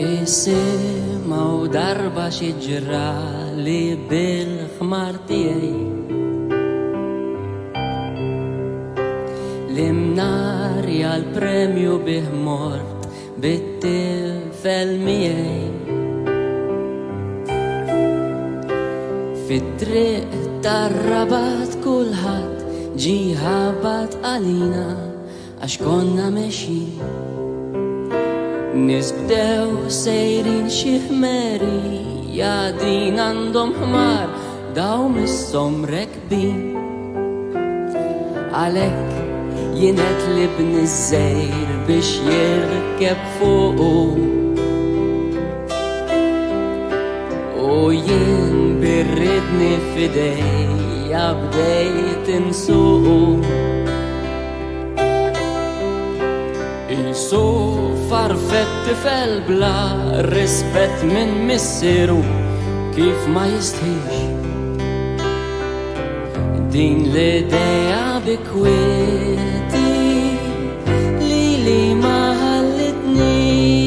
Isimaw darba xi ġrali bil-ħmar tiegħi l-imnari għal-premju bih mort bit-tifel miegħi fit-triq tar-Rabat kulħadd ġi ħabat għalina għax konna mexjin nisbdew sejrin xi ħmerija din għandhom ħmar daw missom rekbin għalhekk jien qed iż-żejr biex jirkeb fuqu u jien birridni f'idejja bdejt insuqu Isu farfet tifel bla rispett minn missieru kif ma jistħix din l-idea bikwieti li ma ħallitnix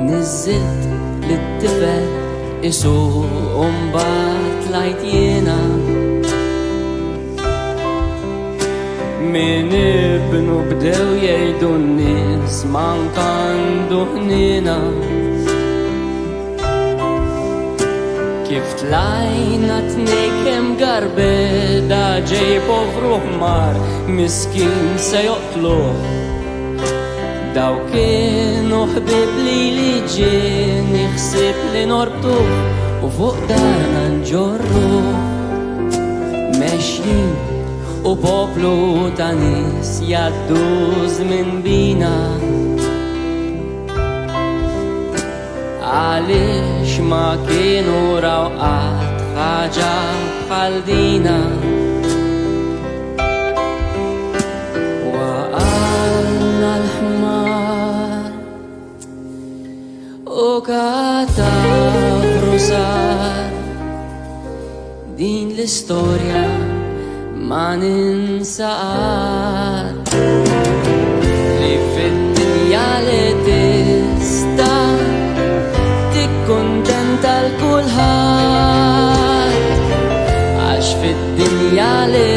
Nizzilt l-tifel isu umbat lajt jena min ibnu bdew jgħidu n-nies mankandu ħnina kif tlajna tnejkem garbeda ġej povru ħmar miskin se joqtluh daw kienu ħbib li ġien iħsib li norbtuh u fuq darna nġorru mexjin u poplu ta' nies jaddu żmien bina għaliex ma kienu raw qatt ħaġa bħal dina u katafru sar din l-istorja ma ninsaqat li fid-dinja li tista tikkuntenta l-kulħadd għax fid-dinja li